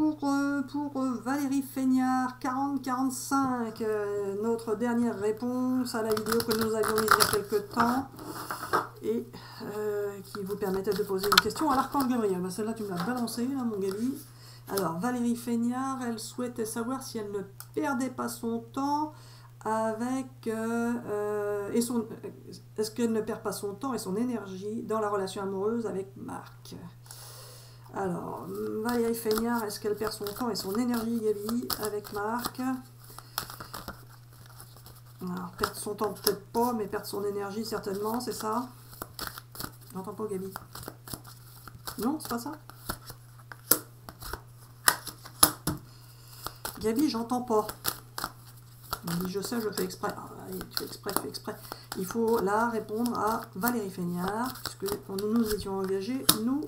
pour Valérie Feignard, 40-45, notre dernière réponse à la vidéo que nous avions mise il y a quelques temps et qui vous permettait de poser une question à l'archange Gabriel. Ben, celle-là, tu me l'as balancée, là, mon Gabi. Alors, Valérie Feignard, elle souhaitait savoir si elle ne perdait pas son temps avec... est-ce qu'elle ne perd pas son temps et son énergie dans la relation amoureuse avec Marc? Alors, Valérie Feignard, est-ce qu'elle perd son temps et son énergie, Gabi, avec Marc? Alors, perdre son temps peut-être pas, mais perdre son énergie certainement, c'est ça? J'entends pas, Gabi. Non, c'est pas ça? Gabi, j'entends pas. Gabi, je sais, je fais exprès. Ah, allez, tu fais exprès, tu fais exprès. Il faut là répondre à Valérie Feignard, puisque quand nous nous étions engagés, nous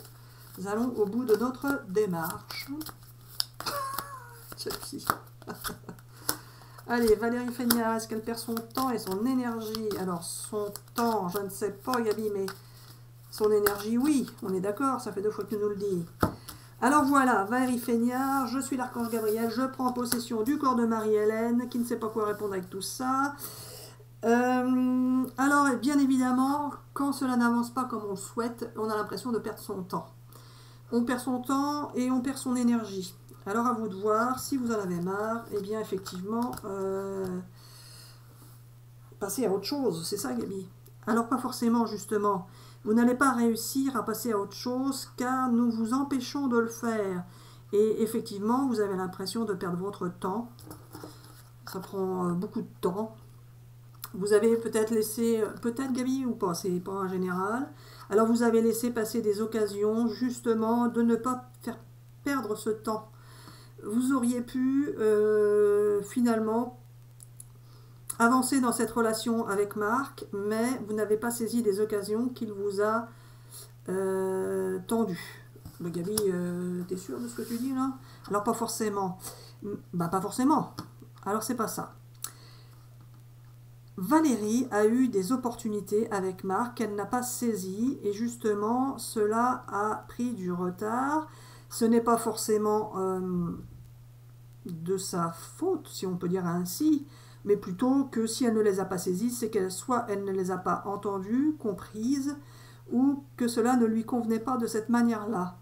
allons au bout de notre démarche. Allez, Valérie Feignard, est-ce qu'elle perd son temps et son énergie? Alors, son temps, je ne sais pas, Gabi, mais son énergie, oui, on est d'accord, ça fait 2 fois que tu nous le dis. Alors voilà, Valérie Feignard, je suis l'archange Gabriel, je prends possession du corps de Marie-Hélène, qui ne sait pas quoi répondre avec tout ça. Alors, bien évidemment, quand cela n'avance pas comme on le souhaite, on a l'impression de perdre son temps. On perd son temps et on perd son énergie. Alors à vous de voir, si vous en avez marre, eh bien effectivement, passez à autre chose, c'est ça Gabi. Alors pas forcément justement, vous n'allez pas réussir à passer à autre chose car nous vous empêchons de le faire. Et effectivement, vous avez l'impression de perdre votre temps, ça prend beaucoup de temps. Vous avez peut-être laissé, peut-être Gabi ou pas, c'est pas en général. Alors vous avez laissé passer des occasions justement de ne pas faire perdre ce temps. Vous auriez pu finalement avancer dans cette relation avec Marc, mais vous n'avez pas saisi les occasions qu'il vous a tendues. Le Gabi, t'es sûr de ce que tu dis là? Alors pas forcément. Bah pas forcément. Alors c'est pas ça. Valérie a eu des opportunités avec Marc qu'elle n'a pas saisies et justement cela a pris du retard. Ce n'est pas forcément de sa faute, si on peut dire ainsi, mais plutôt que si elle ne les a pas saisies, c'est qu'elle soit elle ne les a pas entendues, comprises, ou que cela ne lui convenait pas de cette manière-là.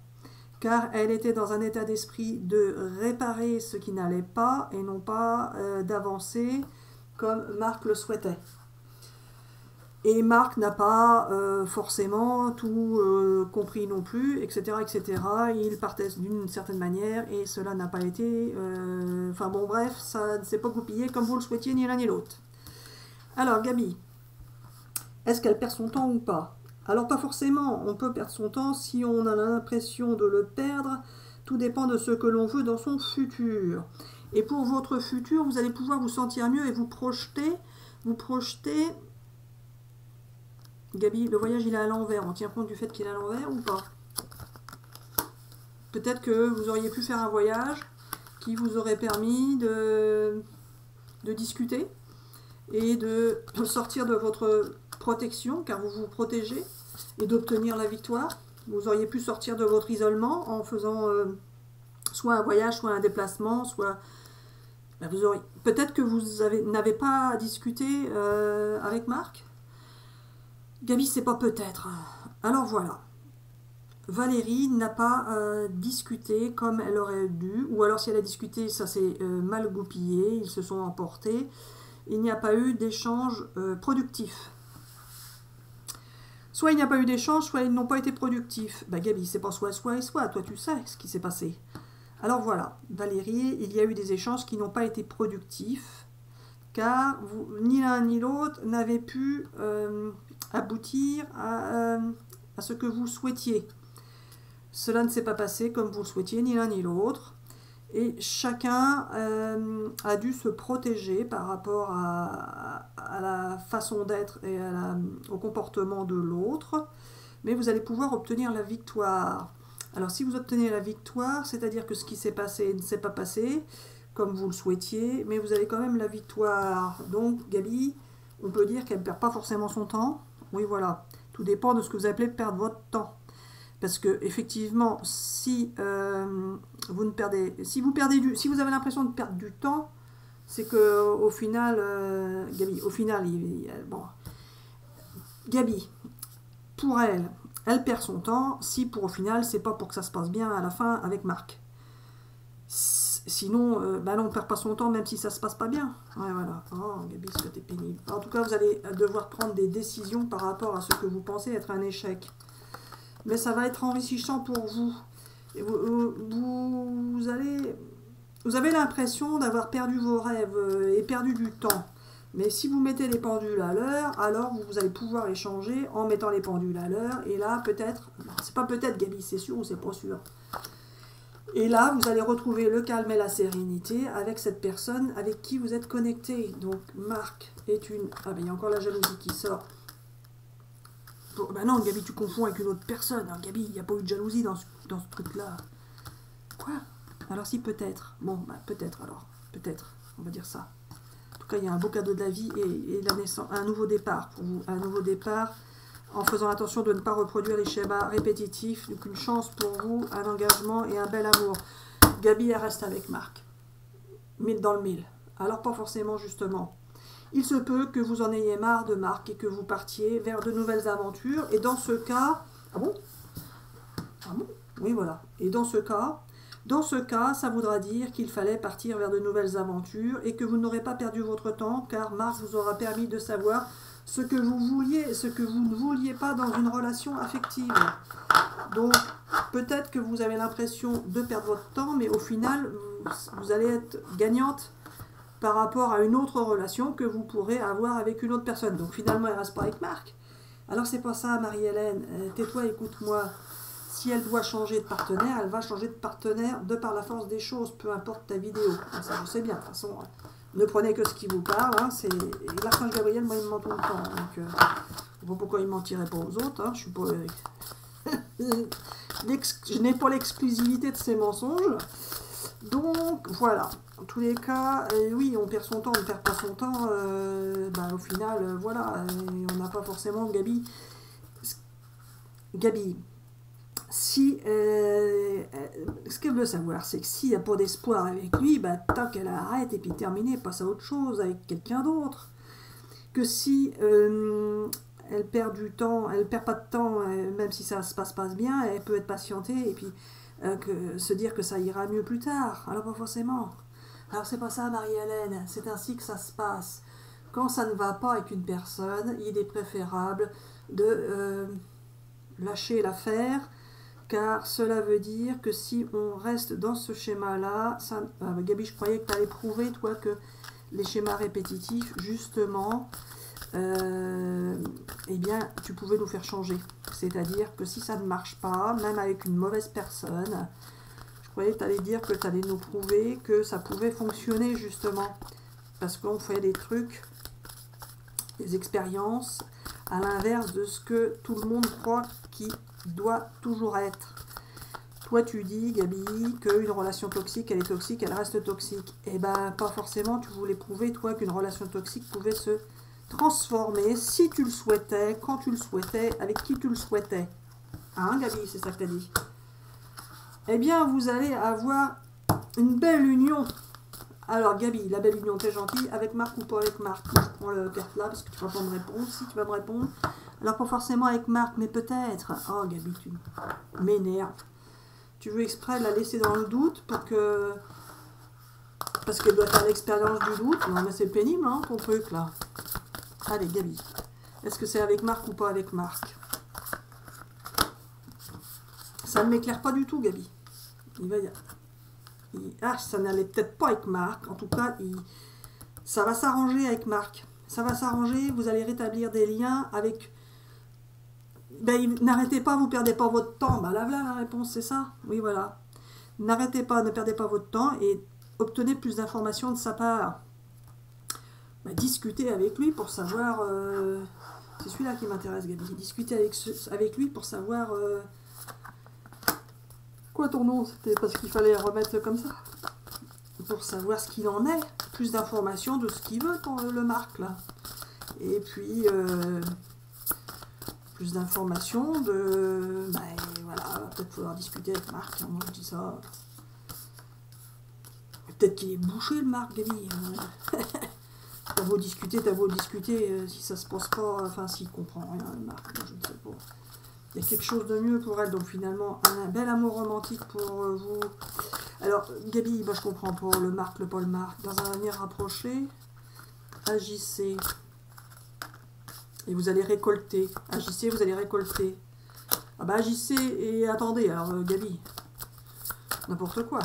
Car elle était dans un état d'esprit de réparer ce qui n'allait pas et non pas d'avancer comme Marc le souhaitait. Et Marc n'a pas forcément tout compris non plus, etc., etc. Il partait d'une certaine manière et cela n'a pas été... Enfin bon, bref, ça ne s'est pas goupillé comme vous le souhaitiez ni l'un ni l'autre. Alors, Gabi, est-ce qu'elle perd son temps ou pas? Alors, pas forcément. On peut perdre son temps si on a l'impression de le perdre. Tout dépend de ce que l'on veut dans son futur. Et pour votre futur, vous allez pouvoir vous sentir mieux et vous projeter. Gabi, le voyage il est à l'envers. On tient compte du fait qu'il est à l'envers ou pas? Peut-être que vous auriez pu faire un voyage qui vous aurait permis de discuter et de sortir de votre protection, car vous vous protégez, et d'obtenir la victoire. Vous auriez pu sortir de votre isolement en faisant soit un voyage, soit un déplacement, soit... Ben vous auriez... Peut-être que vous n'avez pas discuté avec Marc. Gabi, c'est pas peut-être. Alors voilà. Valérie n'a pas discuté comme elle aurait dû, ou alors si elle a discuté, ça s'est mal goupillé, ils se sont emportés. Il n'y a pas eu d'échange productif. Soit il n'y a pas eu d'échange, soit ils n'ont pas été productifs. Bah Gabi, c'est pas soit et soit, toi tu sais ce qui s'est passé. Alors voilà, Valérie, il y a eu des échanges qui n'ont pas été productifs, car ni l'un ni l'autre n'avait pu aboutir à ce que vous souhaitiez. Cela ne s'est pas passé comme vous le souhaitiez, ni l'un ni l'autre. Et chacun a dû se protéger par rapport à la façon d'être et au comportement de l'autre. Mais vous allez pouvoir obtenir la victoire. Alors si vous obtenez la victoire, c'est-à-dire que ce qui s'est passé ne s'est pas passé comme vous le souhaitiez, mais vous avez quand même la victoire. Donc Gabi, on peut dire qu'elle ne perd pas forcément son temps. Oui voilà, tout dépend de ce que vous appelez perdre votre temps. Parce que effectivement, si vous ne perdez, si vous avez l'impression de perdre du temps, c'est que au final, Gabi, au final, bon, Gabi, pour elle, elle perd son temps. Si pour au final, c'est pas pour que ça se passe bien à la fin avec Marc. Sinon, bah non, on perd pas son temps même si ça se passe pas bien. Ouais, voilà. Oh, Gabi, ce que t'es pénible. En tout cas, vous allez devoir prendre des décisions par rapport à ce que vous pensez être un échec. Mais ça va être enrichissant pour vous. Et vous avez l'impression d'avoir perdu vos rêves et perdu du temps. Mais si vous mettez les pendules à l'heure, alors vous allez pouvoir échanger en mettant les pendules à l'heure. Et là, peut-être, c'est pas peut-être, Gabi, c'est sûr ou c'est pas sûr. Et là, vous allez retrouver le calme et la sérénité avec cette personne avec qui vous êtes connecté. Donc, Marc est une... Ah ben, il y a encore la jalousie qui sort. Bon, ben non, Gabi, tu confonds avec une autre personne. Alors, Gabi, il n'y a pas eu de jalousie dans ce truc-là. Quoi? Alors si, peut-être. Bon, ben, peut-être alors. Peut-être, on va dire ça. En tout cas, il y a un beau cadeau de la vie et la naissance, un nouveau départ pour vous. Un nouveau départ en faisant attention de ne pas reproduire les schémas répétitifs. Donc une chance pour vous, un engagement et un bel amour. Gabi, elle reste avec Marc. 1000 dans le 1000. Alors pas forcément justement. Il se peut que vous en ayez marre de Marc et que vous partiez vers de nouvelles aventures. Et dans ce cas... Ah bon? Ah bon? Oui, voilà. Et dans ce cas, ça voudra dire qu'il fallait partir vers de nouvelles aventures et que vous n'aurez pas perdu votre temps car Marc vous aura permis de savoir ce que vous vouliez et ce que vous ne vouliez pas dans une relation affective. Donc, peut-être que vous avez l'impression de perdre votre temps, mais au final, vous allez être gagnante par rapport à une autre relation que vous pourrez avoir avec une autre personne. Donc, finalement, elle ne reste pas avec Marc. Alors, c'est pas ça, Marie-Hélène. Tais-toi, écoute-moi. Si elle doit changer de partenaire, elle va changer de partenaire de par la force des choses, peu importe ta vidéo. Ça, je sais bien, de toute façon... Ne prenez que ce qui vous parle, hein, c'est l'archange Gabriel, moi il me ment tout le temps, donc je ne sais pas pourquoi il mentirait pas aux autres, hein, je suis pas je n'ai pas l'exclusivité de ces mensonges, donc voilà, en tous les cas, oui, on perd son temps, on ne perd pas son temps, bah, au final, voilà, on n'a pas forcément Gabi, si ce qu'elle veut savoir, c'est que s'il n'y a pas d'espoir avec lui, bah, tant qu'elle arrête et puis terminer, passe à autre chose avec quelqu'un d'autre. Que si elle perd du temps, elle perd pas de temps, même si ça se passe bien, elle peut être patientée et puis se dire que ça ira mieux plus tard. Alors pas forcément. Alors c'est pas ça, Marie-Hélène, c'est ainsi que ça se passe. Quand ça ne va pas avec une personne, il est préférable de lâcher l'affaire. Car cela veut dire que si on reste dans ce schéma-là, Gabi, je croyais que tu allais prouver, toi, que les schémas répétitifs, justement, eh bien, tu pouvais nous faire changer. C'est-à-dire que si ça ne marche pas, même avec une mauvaise personne, je croyais que tu allais dire que tu allais nous prouver que ça pouvait fonctionner, justement. Parce qu'on fait des trucs, des expériences, à l'inverse de ce que tout le monde croit qui doit toujours être. Toi, tu dis, Gabi, qu'une relation toxique, elle est toxique, elle reste toxique. Eh ben, pas forcément. Tu voulais prouver, toi, qu'une relation toxique pouvait se transformer si tu le souhaitais, quand tu le souhaitais, avec qui tu le souhaitais. Hein, Gabi, c'est ça que tu as dit. Eh bien, vous allez avoir une belle union. Alors, Gabi, la belle union, t'es gentille, avec Marc ou pas avec Marc? Je prends le carte là, parce que tu vas pas me répondre. Si tu vas me répondre. Alors, pas forcément avec Marc, mais peut-être. Oh, Gabi, tu m'énerves. Tu veux exprès la laisser dans le doute pour que... Parce qu'elle doit faire l'expérience du doute. Non, mais c'est pénible, hein, ton truc, là. Allez, Gabi. Est-ce que c'est avec Marc ou pas avec Marc? Ça ne m'éclaire pas du tout, Gabi. Il va y avoir... Ah, ça n'allait peut-être pas avec Marc. En tout cas, ça va s'arranger avec Marc. Ça va s'arranger. Vous allez rétablir des liens avec... Ben, n'arrêtez pas, vous ne perdez pas votre temps. Ben, là, voilà la réponse, c'est ça. Oui, voilà. N'arrêtez pas, ne perdez pas votre temps et obtenez plus d'informations de sa part. Ben, discutez avec lui pour savoir... C'est celui-là qui m'intéresse, Gabi. Discutez avec lui pour savoir... Quoi ton nom? C'était parce qu'il fallait remettre comme ça. Pour savoir ce qu'il en est. Plus d'informations de ce qu'il veut, le Marc, là. Et puis... plus d'informations de... Ben, Voilà, va peut-être falloir discuter avec Marc, hein, moi je dis ça. Peut-être qu'il est bouché le Marc, Gabi. T'as beau discuter, si ça se passe pas, enfin s'il comprend rien, le Marc, moi, je ne sais pas. Il y a quelque chose de mieux pour elle, donc finalement, un bel amour romantique pour vous. Alors, Gabi, bah, je comprends pas, le Marc, le Paul Marc, dans un avenir rapproché, agissez. Et vous allez récolter. Agissez, vous allez récolter. Ah bah agissez et attendez, alors Gabi. N'importe quoi.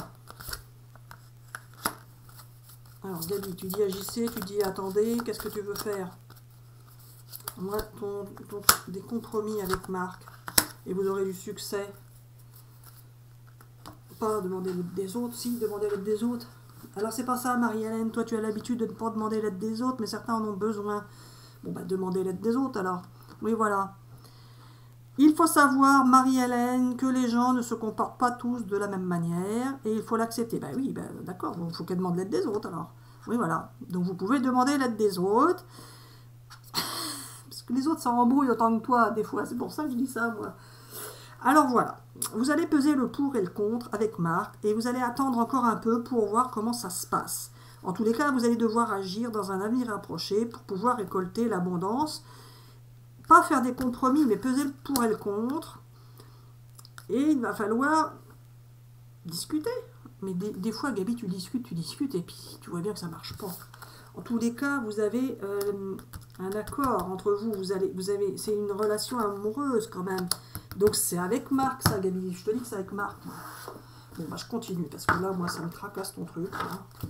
Alors Gabi, tu dis agissez, tu dis attendez, qu'est-ce que tu veux faire? Moi, des compromis avec Marc. Et vous aurez du succès. Pas demander l'aide des autres, si, demander l'aide des autres. Alors c'est pas ça, Marie-Hélène, toi tu as l'habitude de ne pas demander l'aide des autres, mais certains en ont besoin. Bon bah demandez l'aide des autres alors. Oui voilà. Il faut savoir, Marie-Hélène, que les gens ne se comportent pas tous de la même manière, et il faut l'accepter. Ben oui, ben, d'accord, il faut qu'elle demande l'aide des autres alors. Oui voilà. Donc vous pouvez demander l'aide des autres. Parce que les autres s'en embrouillent autant que toi, des fois, c'est pour ça que je dis ça, moi. Alors voilà, vous allez peser le pour et le contre avec Marc, et vous allez attendre encore un peu pour voir comment ça se passe. En tous les cas, vous allez devoir agir dans un avenir approché pour pouvoir récolter l'abondance. Pas faire des compromis, mais peser le pour et le contre. Et il va falloir discuter. Mais des fois, Gabi, tu discutes, et puis tu vois bien que ça ne marche pas. En tous les cas, vous avez un accord entre vous. C'est une relation amoureuse quand même. Donc c'est avec Marc, ça, Gabi. Je te dis que c'est avec Marc. Bon, bah je continue, parce que là, moi, ça me tracasse ton truc. Là.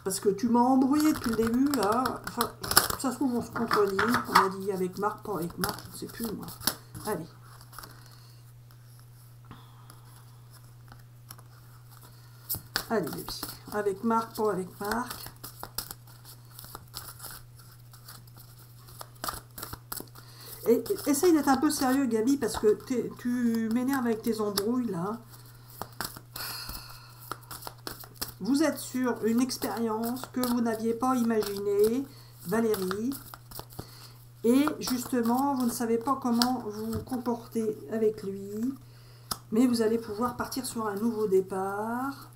Parce que tu m'as embrouillé depuis le début, là. Enfin, ça se trouve, on se contredit. On a dit avec Marc, pas avec Marc, je ne sais plus, moi. Allez. Allez, les petits. Avec Marc, pas avec Marc. Et essaye d'être un peu sérieux, Gabi, parce que tu m'énerves avec tes embrouilles, là. Vous êtes sur une expérience que vous n'aviez pas imaginée, Valérie. Et justement, vous ne savez pas comment vous comporter avec lui. Mais vous allez pouvoir partir sur un nouveau départ.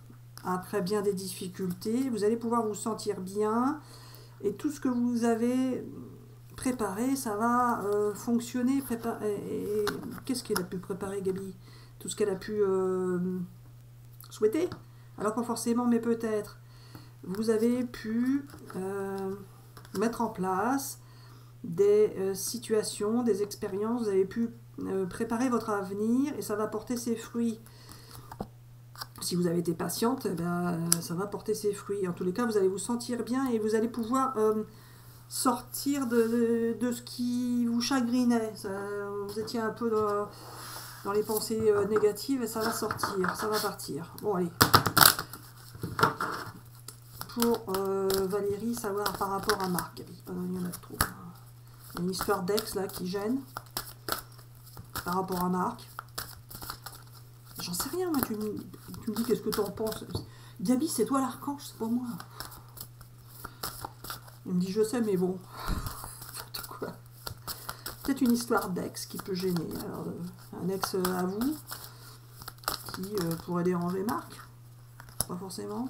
Après bien des difficultés. Vous allez pouvoir vous sentir bien. Et tout ce que vous avez préparé, ça va fonctionner. Qu'est-ce qu'elle a pu préparer, Gabi? Tout ce qu'elle a pu souhaiter? Alors pas forcément, mais peut-être. Vous avez pu mettre en place des situations, des expériences. Vous avez pu préparer votre avenir et ça va porter ses fruits. Si vous avez été patiente, eh ben, ça va porter ses fruits. En tous les cas, vous allez vous sentir bien et vous allez pouvoir sortir de ce qui vous chagrinait. Vous étiez un peu dans les pensées négatives et ça va sortir, ça va partir. Bon, allez. Pour Valérie, savoir par rapport à Marc. Il y en a trop. Il y a une histoire d'ex là qui gêne par rapport à Marc. J'en sais rien, moi. Tu me dis qu'est-ce que tu en penses. Gabi, c'est toi l'archange, c'est pas moi. Il me dit je sais, mais bon. Peut-être une histoire d'ex qui peut gêner. Alors, un ex à vous qui pourrait déranger Marc. Pas forcément.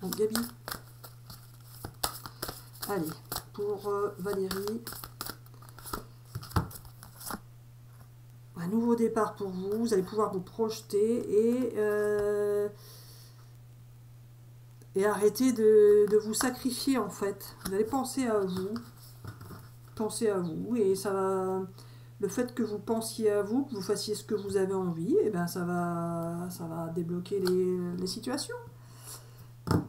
Donc Gabi. Allez, pour Valérie. Un nouveau départ pour vous. Vous allez pouvoir vous projeter et arrêter de vous sacrifier en fait. Vous allez penser à vous. Pensez à vous et ça va. Le fait que vous pensiez à vous, que vous fassiez ce que vous avez envie, et ben ça va débloquer les situations.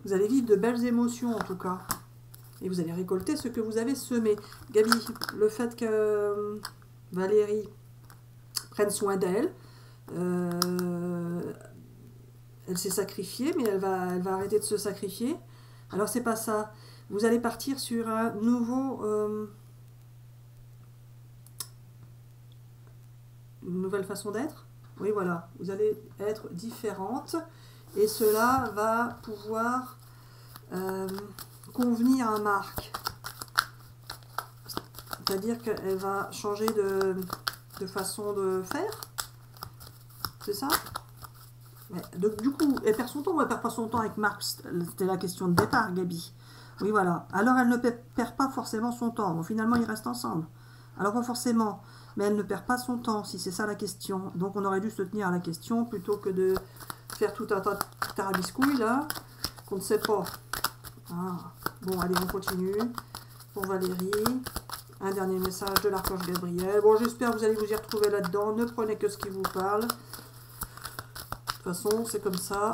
Vous allez vivre de belles émotions en tout cas. Et vous allez récolter ce que vous avez semé. Gabi, le fait que Valérie prenne soin d'elle, elle s'est sacrifiée, mais elle va arrêter de se sacrifier. Alors c'est pas ça. Vous allez partir sur un nouveau... une nouvelle façon d'être. Oui, voilà. Vous allez être différente. Et cela va pouvoir convenir à Marc. C'est-à-dire qu'elle va changer de façon de faire. c'est ça? Mais, du coup, elle perd son temps ou elle perd pas son temps avec Marc? C'était la question de départ, Gabi. Oui, voilà. Alors, elle ne perd pas forcément son temps. Bon, finalement, ils restent ensemble. Alors, pas forcément. Mais elle ne perd pas son temps, si c'est ça la question. Donc, on aurait dû se tenir à la question plutôt que de faire tout un tas de tarabiscouilles, là, qu'on ne sait pas. Ah. Bon, allez, on continue. Pour Valérie. Un dernier message de l'archange Gabriel. Bon, j'espère que vous allez vous y retrouver là-dedans. Ne prenez que ce qui vous parle. De toute façon, c'est comme ça.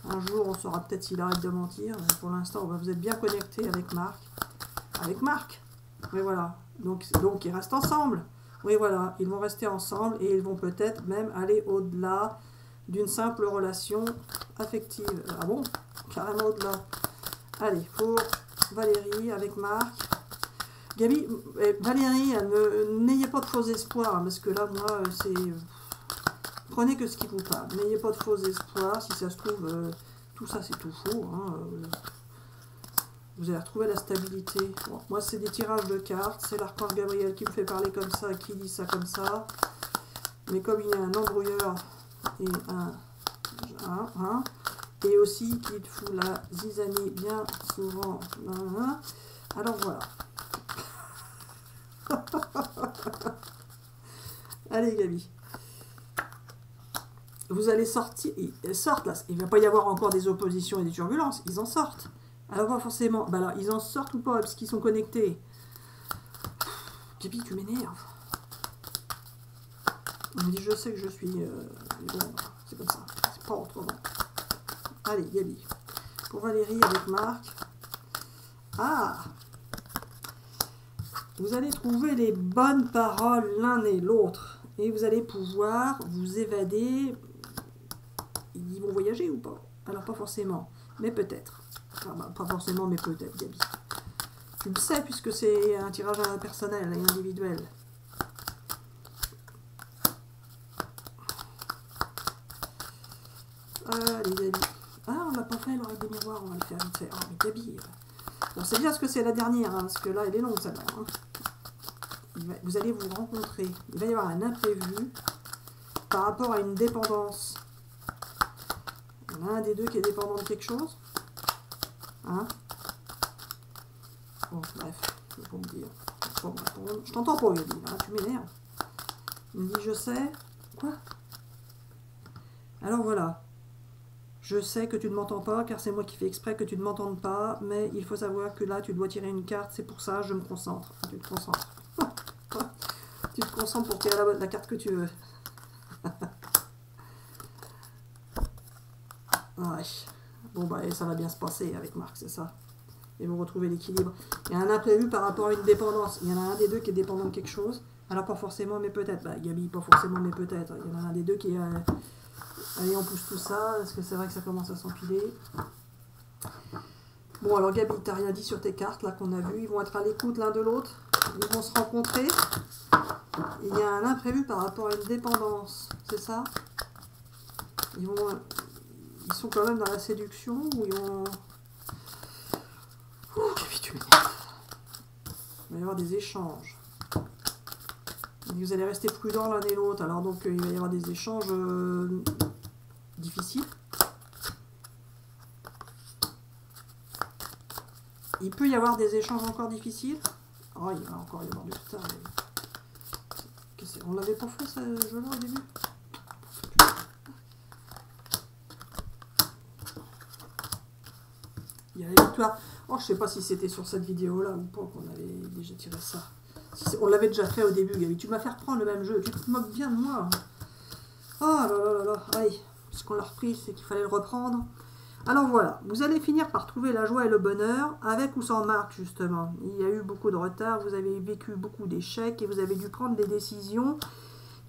Un jour, on saura peut-être s'il arrête de mentir. Mais pour l'instant, vous êtes bien connectés avec Marc. Avec Marc. Oui, voilà. Donc, ils restent ensemble. Oui, voilà. Ils vont rester ensemble et ils vont peut-être même aller au-delà d'une simple relation affective. Ah bon? Carrément au-delà. Allez, pour Valérie avec Marc. Gabi, Valérie, n'ayez pas de faux espoirs, hein, parce que là, moi, c'est... Prenez que ce qui vous parle. N'ayez pas de faux espoirs. Si ça se trouve, tout ça, c'est tout faux. Hein, vous allez retrouver la stabilité. Bon, moi, c'est des tirages de cartes. C'est l'archange Gabriel qui me fait parler comme ça, qui dit ça comme ça. Mais comme il y a un embrouilleur et et aussi qui te fout la zizanie bien souvent. Alors voilà. Allez, Gabi. Vous allez sortir. Ils sortent là. Il ne va pas y avoir encore des oppositions et des turbulences. Ils en sortent. Alors, pas forcément. Bah alors, ils en sortent ou pas parce qu'ils sont connectés. Gabi, tu m'énerves. On me dit, je sais que je suis. Mais bon, c'est comme ça. C'est pas autrement. Allez, Gabi. Pour Valérie avec Marc. Ah! Vous allez trouver les bonnes paroles l'un et l'autre. Et vous allez pouvoir vous évader. Ils vont voyager ou pas? Alors, pas forcément. Mais peut-être. Enfin, bah, pas forcément, mais peut-être, Gabi. Tu le sais, puisque c'est un tirage personnel et individuel. Allez, Gabi. Ah, on l'a pas fait, l'oreille des miroirs. On va le faire vite fait. Ah, mais Gabi. On sait bien ce que c'est la dernière, hein, parce que là, elle est longue, celle-là. Hein. Vous allez vous rencontrer. Il va y avoir un imprévu par rapport à une dépendance. Il y en a un des deux qui est dépendant de quelque chose. Hein? Bon, bref, il faut me dire. Bon, je t'entends pas, Gabi, hein, tu m'énerves. Il me dit, je sais. Quoi? Alors voilà. Je sais que tu ne m'entends pas, car c'est moi qui fais exprès que tu ne m'entendes pas, mais il faut savoir que là, tu dois tirer une carte, c'est pour ça, je me concentre. Tu te concentres. Tu te concentres pour tirer la carte que tu veux. Ouais. Bon, bah, ça va bien se passer avec Marc, c'est ça. Et vous retrouvez l'équilibre. Il y a un imprévu par rapport à une dépendance. Il y en a un des deux qui est dépendant de quelque chose. Alors, pas forcément, mais peut-être. Bah, Gabi, pas forcément, mais peut-être. Il y en a un des deux qui est... Allez, on pousse tout ça, parce que c'est vrai que ça commence à s'empiler. Bon, alors Gabi, t'as rien dit sur tes cartes, là, qu'on a vu. Ils vont être à l'écoute l'un de l'autre. Ils vont se rencontrer. Il y a un imprévu par rapport à une dépendance. C'est ça? Ils sont quand même dans la séduction, ou ils vont... Ouh, Gabi, tu m'énerves. Il va y avoir des échanges. Vous allez rester prudents l'un et l'autre. Alors, donc, il va y avoir des échanges... difficile. Il peut y avoir des échanges encore difficiles. Oh, il va encore y avoir du retard. On l'avait pas fait ce jeu-là au début? Il y a la victoire. Oh, je sais pas si c'était sur cette vidéo-là ou pas qu'on avait déjà tiré ça. On l'avait déjà fait au début, Gabi. Tu m'as fait reprendre le même jeu. Tu te moques bien de moi. Oh là là là là. Allez. Ce qu'on l'a repris, c'est qu'il fallait le reprendre. Alors voilà, vous allez finir par trouver la joie et le bonheur, avec ou sans Marc, justement. Il y a eu beaucoup de retard, vous avez vécu beaucoup d'échecs, et vous avez dû prendre des décisions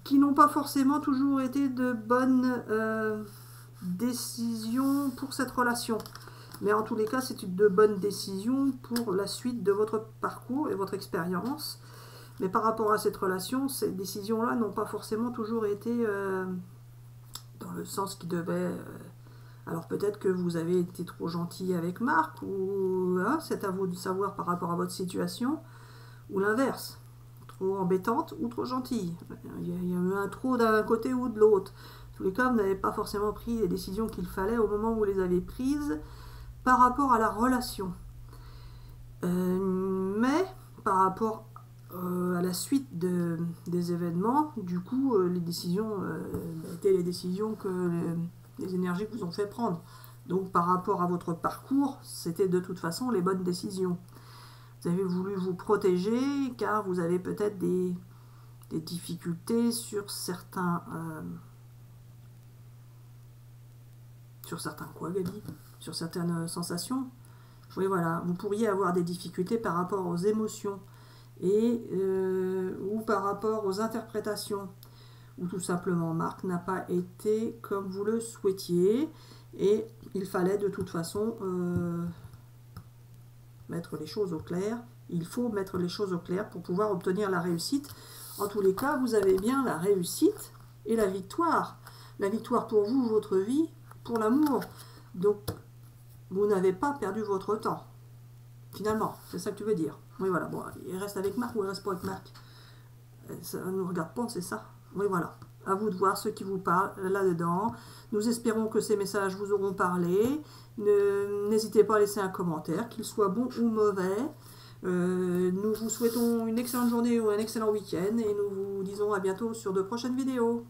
qui n'ont pas forcément toujours été de bonnes décisions pour cette relation. Mais en tous les cas, c'est de bonnes décisions pour la suite de votre parcours et votre expérience. Mais par rapport à cette relation, ces décisions-là n'ont pas forcément toujours été... dans le sens qui devait... alors peut-être que vous avez été trop gentil avec Marc, ou hein, c'est à vous de savoir par rapport à votre situation, ou l'inverse. trop embêtante ou trop gentille. Il y a eu un trop d'un côté ou de l'autre. En tous les cas, vous n'avez pas forcément pris les décisions qu'il fallait au moment où vous les avez prises par rapport à la relation. Mais par rapport à la suite des événements, du coup, les décisions étaient les décisions que les énergies vous ont fait prendre. Donc par rapport à votre parcours, c'était de toute façon les bonnes décisions. Vous avez voulu vous protéger car vous avez peut-être des difficultés sur certains quoi, Gabi? Sur certaines sensations. Oui, voilà, vous pourriez avoir des difficultés par rapport aux émotions et ou par rapport aux interprétations, ou tout simplement Marc n'a pas été comme vous le souhaitiez et il fallait de toute façon mettre les choses au clair. Il faut mettre les choses au clair pour pouvoir obtenir la réussite. En tous les cas, vous avez bien la réussite et la victoire. La victoire pour vous, votre vie, pour l'amour. Donc, vous n'avez pas perdu votre temps. Finalement, c'est ça que tu veux dire. Oui, voilà. Bon, il reste avec Marc ou il reste pas avec Marc? Ça ne nous regarde pas, c'est ça. Oui, voilà. À vous de voir ce qui vous parle là-dedans. Nous espérons que ces messages vous auront parlé. N'hésitez pas à laisser un commentaire, qu'il soit bon ou mauvais. Nous vous souhaitons une excellente journée ou un excellent week-end et nous vous disons à bientôt sur de prochaines vidéos.